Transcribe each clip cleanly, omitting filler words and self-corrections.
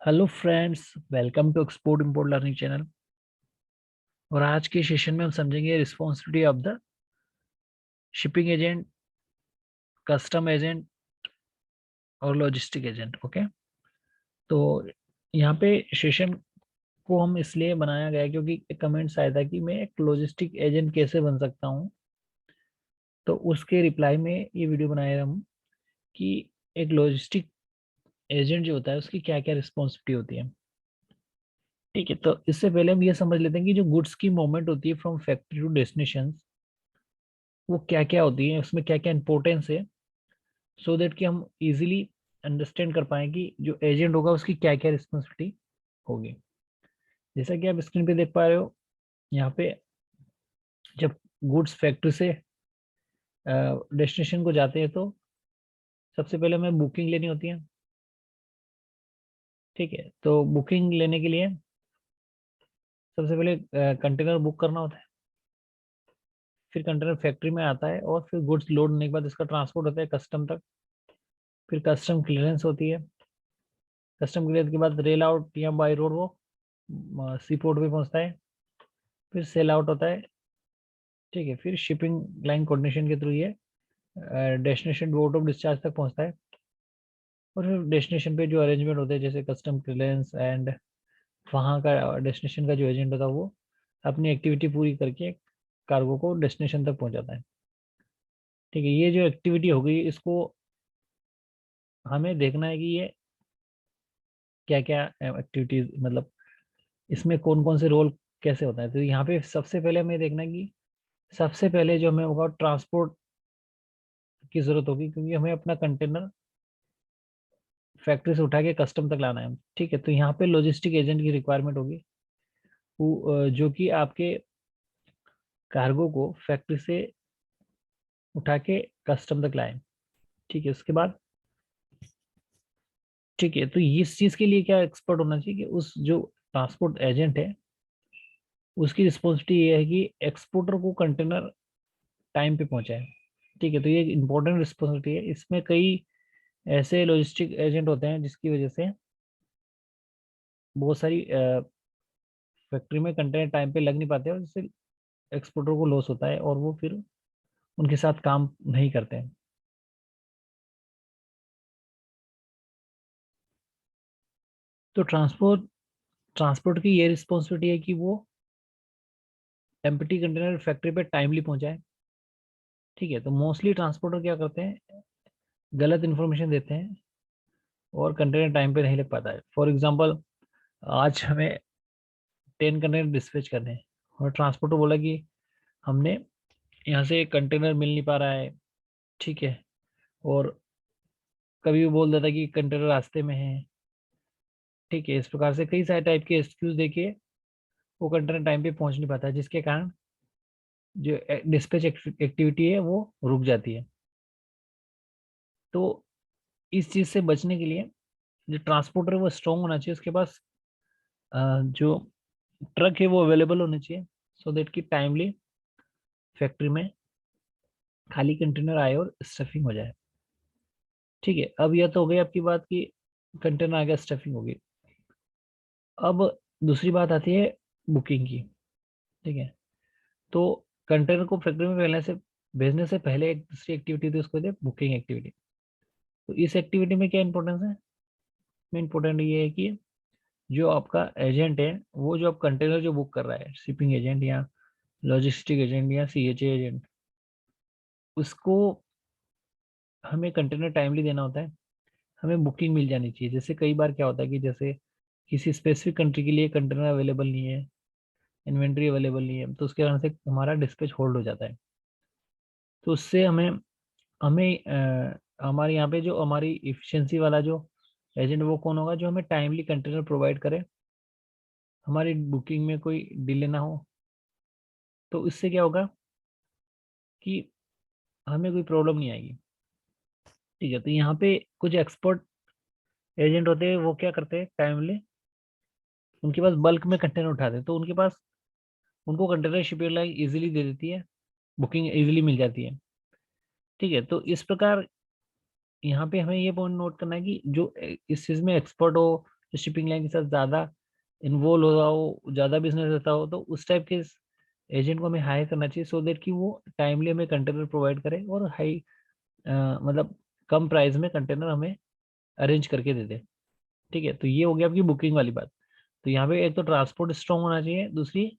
Hello friends, welcome to export import learning channel. और आज के सेशन में हम समझेंगे responsibility of the shipping agent, custom agent और लॉजिस्टिक एजेंट। ओके, तो यहाँ पे सेशन को हम इसलिए बनाया गया क्योंकि एक कमेंट्स आया था कि मैं एक लॉजिस्टिक एजेंट कैसे बन सकता हूँ। तो उसके रिप्लाई में ये वीडियो बनाए हम कि एक लॉजिस्टिक एजेंट जो होता है उसकी क्या क्या रिस्पॉन्सिबिलिटी होती है। ठीक है, तो इससे पहले हम ये समझ लेते हैं कि जो गुड्स की मूवमेंट होती है फ्रॉम फैक्ट्री टू डेस्टिनेशन, वो क्या क्या होती है, उसमें क्या क्या इंपॉर्टेंस है, सो दैट कि हम इजीली अंडरस्टैंड कर पाए कि जो एजेंट होगा उसकी क्या क्या रिस्पॉन्सिबिलिटी होगी। जैसा कि आप स्क्रीन पे देख पा रहे हो, यहाँ पे जब गुड्स फैक्ट्री से डेस्टिनेशन को जाते हैं तो सबसे पहले हमें बुकिंग लेनी होती है। ठीक है, तो बुकिंग लेने के लिए सबसे पहले कंटेनर बुक करना होता है। फिर कंटेनर फैक्ट्री में आता है और फिर गुड्स लोड होने के बाद इसका ट्रांसपोर्ट होता है कस्टम तक। फिर कस्टम क्लियरेंस होती है। कस्टम क्लियरेंस के बाद रेल आउट या बाई रोड वो सी पोर्ट पे पहुंचता है। फिर सेल आउट होता है। ठीक है, फिर शिपिंग लाइन कोऑर्डिनेशन के थ्रू ये डेस्टिनेशन बोर्ड ऑफ डिस्चार्ज तक पहुंचता है। और फिर डेस्टिनेशन पे जो अरेंजमेंट होते हैं जैसे कस्टम क्लियरेंस एंड वहाँ का डेस्टिनेशन का जो एजेंट होता है वो अपनी एक्टिविटी पूरी करके कार्गो को डेस्टिनेशन तक पहुंचाता है। ठीक है, ये जो एक्टिविटी हो गई इसको हमें देखना है कि ये क्या क्या एक्टिविटीज, मतलब इसमें कौन कौन से रोल कैसे होता है। तो यहाँ पे सबसे पहले हमें देखना है कि सबसे पहले जो हमें होगा ट्रांसपोर्ट की जरूरत होगी, क्योंकि हमें अपना कंटेनर फैक्ट्री से उठा के कस्टम तक लाना है। ठीक है, तो यहाँ पे लॉजिस्टिक एजेंट की रिक्वायरमेंट होगी जो कि आपके कार्गो को फैक्ट्री से उठा के कस्टम तक लाए। ठीक है, उसके बाद ठीक है, तो इस चीज के लिए क्या एक्सपर्ट होना चाहिए कि उस जो ट्रांसपोर्ट एजेंट है उसकी रिस्पॉन्सिबिलिटी ये है कि एक्सपोर्टर को कंटेनर टाइम पे पहुंचाए। ठीक है, तो ये इंपॉर्टेंट रिस्पॉन्सिबिलिटी है। इसमें कई ऐसे लॉजिस्टिक एजेंट होते हैं जिसकी वजह से बहुत सारी फैक्ट्री में कंटेनर टाइम पे लग नहीं पाते और जिससे एक्सपोर्टर को लॉस होता है और वो फिर उनके साथ काम नहीं करते हैं। तो ट्रांसपोर्ट की ये रिस्पॉन्सिबिलिटी है कि वो एम्प्टी कंटेनर फैक्ट्री पे टाइमली पहुंचाए। ठीक है, तो मोस्टली ट्रांसपोर्टर क्या करते हैं, गलत इन्फॉर्मेशन देते हैं और कंटेनर टाइम पे नहीं लग पाता है। फॉर एग्जांपल, आज हमें 10 कंटेनर डिस्पैच करने हैं और ट्रांसपोर्टर बोला कि हमने यहाँ से कंटेनर मिल नहीं पा रहा है। ठीक है, और कभी भी बोल देता है कि कंटेनर रास्ते में है। ठीक है, इस प्रकार से कई सारे टाइप के एक्सक्यूज देके वो कंटेनर टाइम पे पहुंच नहीं पाता है, जिसके कारण जो डिस्पैच एक्टिविटी है वो रुक जाती है। तो इस चीज से बचने के लिए जो ट्रांसपोर्टर है वो स्ट्रांग होना चाहिए, उसके पास जो ट्रक है वो अवेलेबल होने चाहिए, सो देट कि टाइमली फैक्ट्री में खाली कंटेनर आए और स्टफिंग हो जाए। ठीक है, अब यह तो हो गई आपकी बात की कंटेनर आ गया, स्टफिंग होगी। अब दूसरी बात आती है बुकिंग की। ठीक है, तो कंटेनर को फैक्ट्री में पहले से भेजने से पहले एक दूसरी एक्टिविटी थी, उसको कहते हैं बुकिंग एक्टिविटी। तो इस एक्टिविटी में क्या इंपॉर्टेंस है, में इम्पोर्टेंट ये है कि जो आपका एजेंट है वो जो आप कंटेनर जो बुक कर रहा है, शिपिंग एजेंट या लॉजिस्टिक एजेंट या सीएचए एजेंट, उसको हमें कंटेनर टाइमली देना होता है। हमें बुकिंग मिल जानी चाहिए। जैसे कई बार क्या होता है कि जैसे किसी स्पेसिफिक कंट्री के लिए कंटेनर अवेलेबल नहीं है, इन्वेंट्री अवेलेबल नहीं है, तो उसके कारण से हमारा डिस्पैच होल्ड हो जाता है। तो उससे हमें हमें हमारे यहाँ पे जो हमारी इफिशिएंसी वाला जो एजेंट वो कौन होगा, जो हमें टाइमली कंटेनर प्रोवाइड करे, हमारी बुकिंग में कोई डिले ना हो। तो इससे क्या होगा कि हमें कोई प्रॉब्लम नहीं आएगी। ठीक है, तो यहाँ पे कुछ एक्सपर्ट एजेंट होते हैं, वो क्या करते हैं टाइमली, उनके पास बल्क में कंटेनर उठाते हैं तो उनके पास उनको कंटेनर शिपिंग लाइन इजीली दे देती है, बुकिंग इजीली मिल जाती है। ठीक है, तो इस प्रकार यहाँ पे हमें ये पॉइंट नोट करना है कि जो इस चीज में एक्सपर्ट हो शिपिंग लाइन के साथ ज़्यादा इन्वॉल्व हो रहा हो, ज़्यादा बिजनेस रहता हो, तो उस टाइप के एजेंट को हमें हायर करना चाहिए, सो दैट कि वो टाइमली हमें कंटेनर प्रोवाइड करे और हाई मतलब कम प्राइस में कंटेनर हमें अरेंज करके दे दे। ठीक है, तो ये हो गया आपकी बुकिंग वाली बात। तो यहाँ पे एक तो ट्रांसपोर्ट स्ट्रॉन्ग होना चाहिए, दूसरी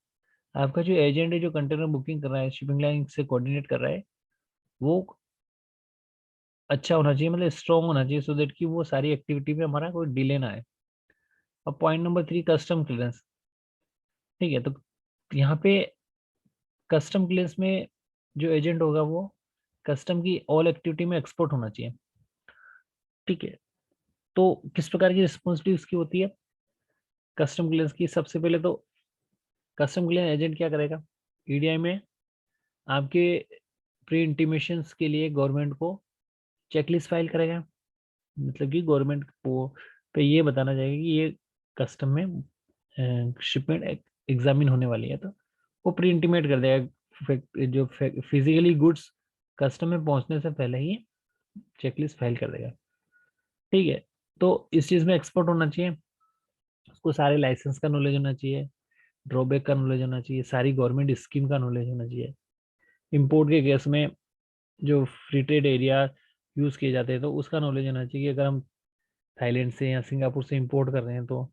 आपका जो एजेंट है जो कंटेनर बुकिंग कर रहा है, शिपिंग लाइन से कोऑर्डिनेट कर रहा है, वो अच्छा होना चाहिए, मतलब स्ट्रॉन्ग होना चाहिए, सो दैट कि वो सारी एक्टिविटी में हमारा कोई डिले ना आए। अब पॉइंट नंबर 3, कस्टम क्लियरेंस। ठीक है, तो यहाँ पे कस्टम क्लियरेंस में जो एजेंट होगा वो कस्टम की ऑल एक्टिविटी में एक्सपर्ट होना चाहिए। ठीक है, तो किस प्रकार की रिस्पॉन्सिबिलिटी उसकी होती है कस्टम क्लियरेंस की? सबसे पहले तो कस्टम क्लियरेंस एजेंट क्या करेगा, ईडीआई में आपके प्री इंटीमेशंस के लिए गवर्नमेंट को चेकलिस्ट फाइल करेगा। मतलब कि गवर्नमेंट को पे ये बताना चाहिए कि ये कस्टम में शिपमेंट एग्जामिन होने वाली है, तो वो प्री इंटीमेट कर देगा, जो फिजिकली गुड्स कस्टम में पहुंचने से पहले ही चेकलिस्ट फाइल कर देगा। ठीक है, तो इस चीज़ में एक्सपर्ट होना चाहिए, उसको सारे लाइसेंस का नॉलेज होना चाहिए, ड्रॉबैक का नॉलेज होना चाहिए, सारी गवर्नमेंट स्कीम का नॉलेज होना चाहिए। इंपोर्ट के केस में जो फ्री ट्रेड एरिया यूज़ किए जाते हैं तो उसका नॉलेज होना चाहिए कि अगर हम थाईलैंड से या सिंगापुर से इंपोर्ट कर रहे हैं तो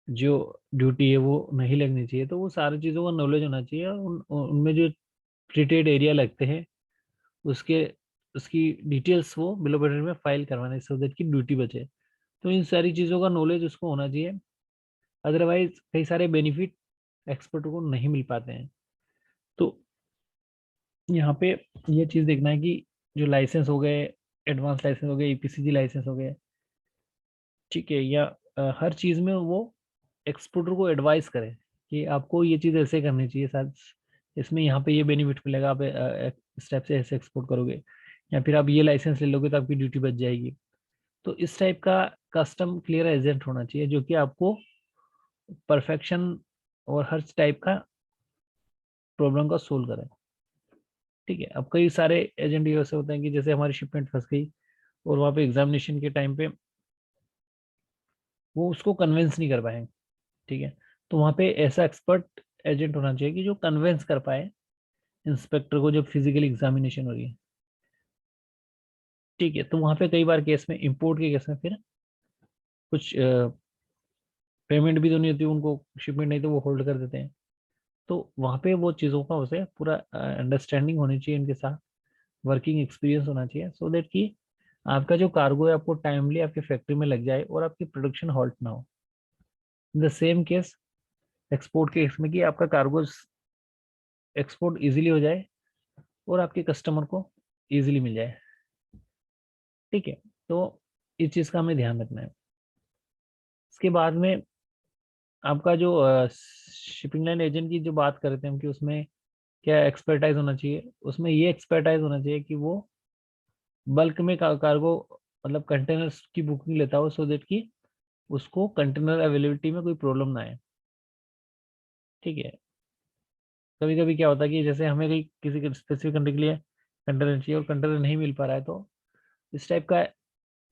जो ड्यूटी है वो नहीं लगनी चाहिए, तो वो सारी चीज़ों का नॉलेज होना चाहिए। और उनमें जो फ्री ट्रेड एरिया लगते हैं उसके उसकी डिटेल्स वो बिल ऑफ मेटेरियल में फाइल करवाने, सो दैट की ड्यूटी बचे। तो इन सारी चीज़ों का नॉलेज उसको होना चाहिए, अदरवाइज कई सारे बेनिफिट एक्सपर्ट को नहीं मिल पाते हैं। तो यहाँ पे ये चीज़ देखना है कि जो लाइसेंस हो गए, एडवांस लाइसेंस हो गए, ईपीसीजी लाइसेंस हो गए, ठीक है, या हर चीज़ में वो एक्सपोर्टर को एडवाइस करे कि आपको ये चीज़ ऐसे करनी चाहिए, शायद इसमें यहाँ पे ये बेनिफिट मिलेगा, आप इस टाइप से ऐसे एक्सपोर्ट करोगे, या फिर आप ये लाइसेंस ले लोगे तो आपकी ड्यूटी बच जाएगी। तो इस टाइप का कस्टम क्लियर एजेंट होना चाहिए जो कि आपको परफेक्शन और हर टाइप का प्रॉब्लम का सोल्व करे। ठीक है, अब कई सारे एजेंट ये ऐसे होते हैं कि जैसे हमारी शिपमेंट फंस गई और वहाँ पे एग्जामिनेशन के टाइम पे वो उसको कन्विंस नहीं कर पाए। ठीक है, तो वहाँ पे ऐसा एक्सपर्ट एजेंट होना चाहिए कि जो कन्विंस कर पाए इंस्पेक्टर को जब फिजिकल एग्जामिनेशन हो रही है। ठीक है, तो वहाँ पे कई बार केस में, इंपोर्ट के केस में फिर कुछ पेमेंट भी तो नहीं होती उनको, शिपमेंट नहीं तो वो होल्ड कर देते हैं। तो वहाँ पे वो चीज़ों का उसे पूरा अंडरस्टैंडिंग होनी चाहिए, इनके साथ वर्किंग एक्सपीरियंस होना चाहिए, सो दैट कि आपका जो कार्गो है आपको टाइमली आपकी फैक्ट्री में लग जाए और आपकी प्रोडक्शन हॉल्ट ना हो। द सेम केस एक्सपोर्ट के केस में कि आपका कार्गो एक्सपोर्ट इजीली हो जाए और आपके कस्टमर को इजीली मिल जाए। ठीक है, तो इस चीज़ का हमें ध्यान रखना है। इसके बाद में आपका जो शिपिंग लाइन एजेंट की जो बात करते हैं हम कि उसमें क्या एक्सपर्टाइज होना चाहिए, उसमें ये एक्सपर्टाइज होना चाहिए कि वो बल्क में कार्गो मतलब कंटेनर्स की बुकिंग लेता हो, सो देट कि उसको कंटेनर अवेलेबिलिटी में कोई प्रॉब्लम ना आए। ठीक है, कभी कभी क्या होता है कि जैसे हमें कहीं किसी स्पेसिफिक कंट्री के लिए कंटेनर चाहिए और कंटेनर नहीं मिल पा रहा है, तो इस टाइप का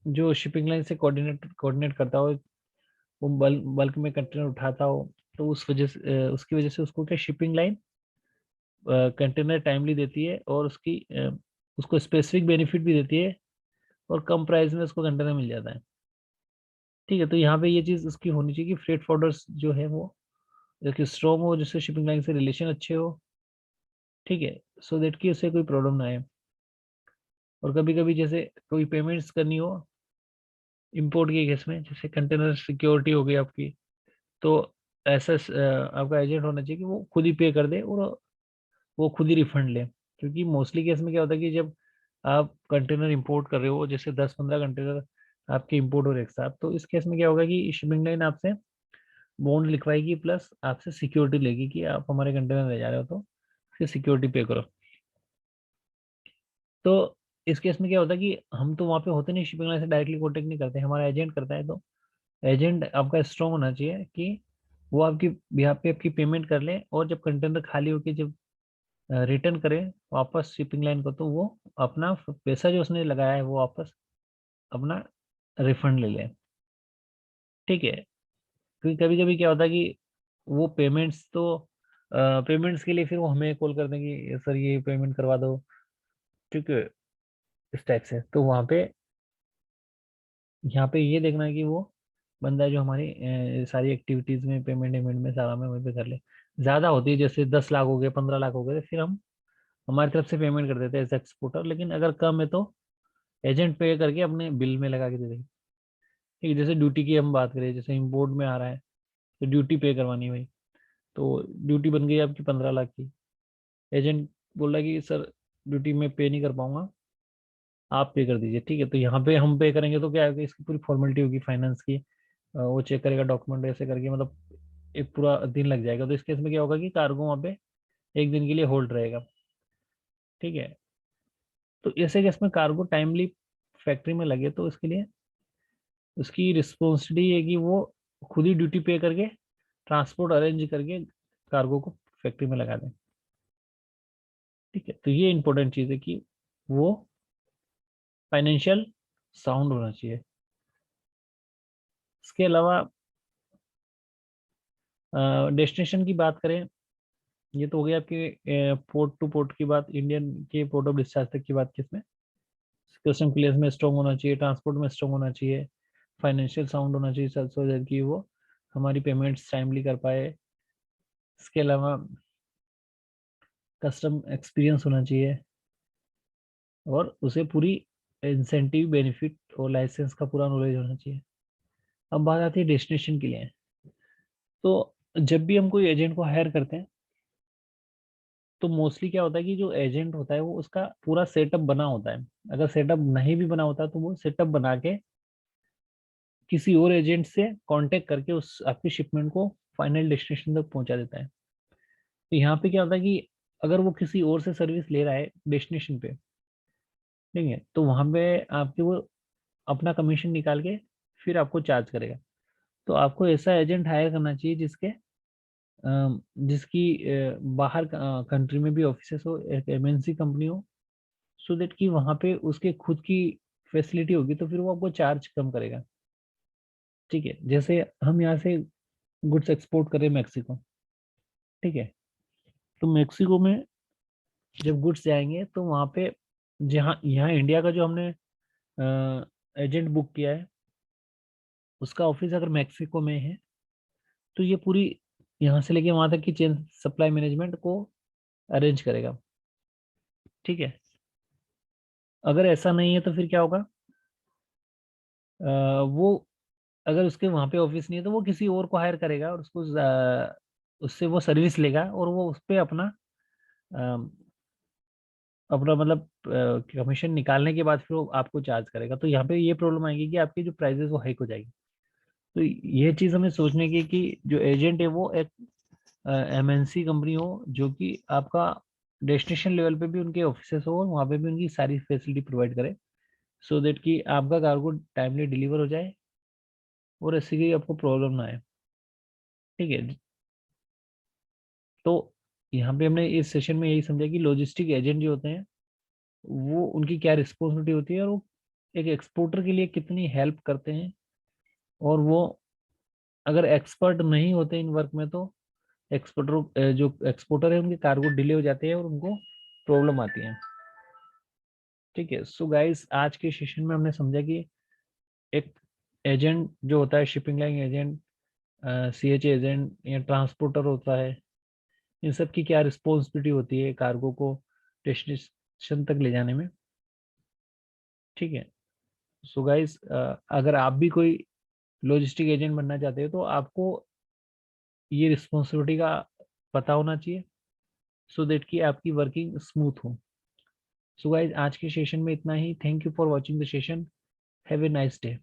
जो शिपिंग लाइन से कोऑर्डिनेट करता हो, वो बल्क में कंटेनर उठाता हो, तो उस वजह से उसकी वजह से उसको क्या शिपिंग लाइन कंटेनर टाइमली देती है और उसको स्पेसिफिक बेनिफिट भी देती है और कम प्राइस में उसको कंटेनर मिल जाता है। ठीक है, तो यहाँ पे ये चीज़ उसकी होनी चाहिए कि फ्रेट फॉरवर्डर्स जो है वो एक स्ट्रॉन्ग हो, जिससे शिपिंग लाइन से रिलेशन अच्छे हो। ठीक है, सो दैट कि उससे कोई प्रॉब्लम ना आए। और कभी कभी जैसे कोई पेमेंट्स करनी हो इंपोर्ट के केस में, जैसे कंटेनर सिक्योरिटी हो गई आपकी, तो ऐसा आपका एजेंट होना चाहिए कि वो खुद ही पे कर दे और वो खुद ही रिफंड ले। क्योंकि मोस्टली केस में क्या होता है कि जब आप कंटेनर इंपोर्ट कर रहे हो, जैसे 10-15 कंटेनर आपके इंपोर्ट हो रहे एक साथ, तो इस केस में क्या होगा कि शिपिंग लाइन आपसे बॉन्ड लिखवाएगी प्लस आपसे सिक्योरिटी लेगी कि आप हमारे कंटेनर ले जा रहे हो तो फिर सिक्योरिटी पे करो। तो इस केस में क्या होता है कि हम तो वहाँ पे होते नहीं, शिपिंग लाइन से डायरेक्टली कॉन्टेक्ट नहीं करते, हमारा एजेंट करता है। तो एजेंट आपका स्ट्रॉन्ग होना चाहिए कि वो आपकी बिहाफ पे आपकी पेमेंट कर ले, और जब कंटेनर खाली होके जब रिटर्न करे वापस शिपिंग लाइन को, तो वो अपना पैसा जो उसने लगाया है वो वापस अपना रिफंड ले ले। ठीक है, क्योंकि कभी कभी क्या होता है कि वो पेमेंट्स के लिए फिर वो हमें कॉल कर देंगे, सर ये पेमेंट करवा दो, ठीक है, इस टाइप से। तो वहाँ पे यहाँ पे ये देखना है कि वो बंदा जो हमारी सारी एक्टिविटीज में पेमेंट वेमेंट में सारा में वहीं पे कर ले। ज्यादा होती है जैसे 10 लाख हो गए, 15 लाख हो गए, फिर हम हमारी तरफ से पेमेंट कर देते हैं एज एक्सपोर्टर। लेकिन अगर कम है तो एजेंट पे करके अपने बिल में लगा के दे देंगे। ठीक है, जैसे ड्यूटी की हम बात करें, जैसे इम्पोर्ट में आ रहा है तो ड्यूटी पे करवानी है भाई, तो ड्यूटी बन गई आपकी 15 लाख की। एजेंट बोल रहा है कि सर ड्यूटी में पे नहीं कर पाऊंगा, आप पे कर दीजिए। ठीक है, तो यहाँ पे हम पे करेंगे तो क्या है कि इसकी पूरी फॉर्मेलिटी होगी फाइनेंस की, वो चेक करेगा डॉक्यूमेंट ऐसे करके, मतलब एक पूरा दिन लग जाएगा। तो इस केस में क्या होगा कि कार्गो वहाँ पे एक दिन के लिए होल्ड रहेगा। ठीक है, तो ऐसे केस में कार्गो टाइमली फैक्ट्री में लगे तो इसके लिए उसकी रिस्पॉन्सिबिलिटी है कि वो खुद ही ड्यूटी पे करके ट्रांसपोर्ट अरेंज करके कार्गो को फैक्ट्री में लगा दें। ठीक है, तो ये इंपॉर्टेंट चीज़ है कि वो फाइनेंशियल साउंड होना चाहिए। इसके अलावा डेस्टिनेशन की बात करें, ये तो हो गया आपके पोर्ट टू पोर्ट की बात, इंडियन के पोर्ट ऑफ डिस्चार्ज तक की बात। किसमें कस्टम क्लियरेंस में स्ट्रॉन्ग होना चाहिए, ट्रांसपोर्ट में स्ट्रॉन्ग होना चाहिए, फाइनेंशियल साउंड होना चाहिए सर, सो दैट कि वो हमारी पेमेंट्स टाइमली कर पाए। इसके अलावा कस्टम एक्सपीरियंस होना चाहिए और उसे पूरी इंसेंटिव बेनिफिट और लाइसेंस का पूरा नॉलेज होना चाहिए। अब बात आती है डेस्टिनेशन के लिए। तो जब भी हम कोई एजेंट को हायर करते हैं तो मोस्टली क्या होता है कि जो एजेंट होता है वो उसका पूरा सेटअप बना होता है। अगर सेटअप नहीं भी बना होता तो वो सेटअप बना के किसी और एजेंट से कांटेक्ट करके उस आपकी शिपमेंट को फाइनल डेस्टिनेशन तक पहुंचा देता है। तो यहाँ पे क्या होता है कि अगर वो किसी और से सर्विस ले रहा है डेस्टिनेशन पे, ठीक है, तो वहां पे आपके वो अपना कमीशन निकाल के फिर आपको चार्ज करेगा। तो आपको ऐसा एजेंट हायर करना चाहिए जिसकी बाहर कंट्री में भी ऑफिसेस हो, एक एमएनसी कंपनी हो, सो दैट कि वहां पे उसके खुद की फैसिलिटी होगी तो फिर वो आपको चार्ज कम करेगा। ठीक है, जैसे हम यहाँ से गुड्स एक्सपोर्ट करें मैक्सिको, ठीक है, तो मैक्सिको में जब गुड्स जाएंगे तो वहाँ पे जहाँ यहाँ इंडिया का जो हमने एजेंट बुक किया है उसका ऑफिस अगर मैक्सिको में है तो ये पूरी यहाँ से लेके वहां तक की चेन सप्लाई मैनेजमेंट को अरेंज करेगा। ठीक है, अगर ऐसा नहीं है तो फिर क्या होगा, वो अगर उसके वहां पे ऑफिस नहीं है तो वो किसी और को हायर करेगा और उससे वो सर्विस लेगा और वो उस पे अ, अपना मतलब कमीशन निकालने के बाद फिर वो आपको चार्ज करेगा। तो यहाँ पे ये प्रॉब्लम आएगी कि आपकी जो प्राइसेस वो हाइक हो जाएगी। तो ये चीज़ हमें सोचने की कि जो एजेंट है वो एक एमएनसी कंपनी हो जो कि आपका डेस्टिनेशन लेवल पे भी उनके ऑफिसेस हो और वहाँ पे भी उनकी सारी फैसिलिटी प्रोवाइड करे, सो दैट कि आपका कार्गो टाइमली डिलीवर हो जाए और ऐसी कोई आपको प्रॉब्लम ना आए। ठीक है, तो यहाँ पे हमने इस सेशन में यही समझा कि लॉजिस्टिक एजेंट जो होते हैं वो उनकी क्या रिस्पॉन्सिबिलिटी होती है और वो एक एक्सपोर्टर के लिए कितनी हेल्प करते हैं। और वो अगर एक्सपर्ट नहीं होते इन वर्क में तो एक्सपोर्टर जो एक्सपोर्टर है उनके कार्गो डिले हो जाते हैं और उनको प्रॉब्लम आती है। ठीक है, सो गाइस आज के सेशन में हमने समझा कि एक एजेंट जो होता है, shipping line agent, CH agent या ट्रांसपोर्टर होता है, इन सब की क्या रिस्पॉन्सिबिलिटी होती है कार्गो को डेस्टिनेशन तक ले जाने में। ठीक है, सो गाइस अगर आप भी कोई लॉजिस्टिक एजेंट बनना चाहते हो तो आपको ये रिस्पॉन्सिबिलिटी का पता होना चाहिए, सो दैट कि आपकी वर्किंग स्मूथ हो। सो गाइस आज के सेशन में इतना ही। Thank you for watching the session. Have a nice day.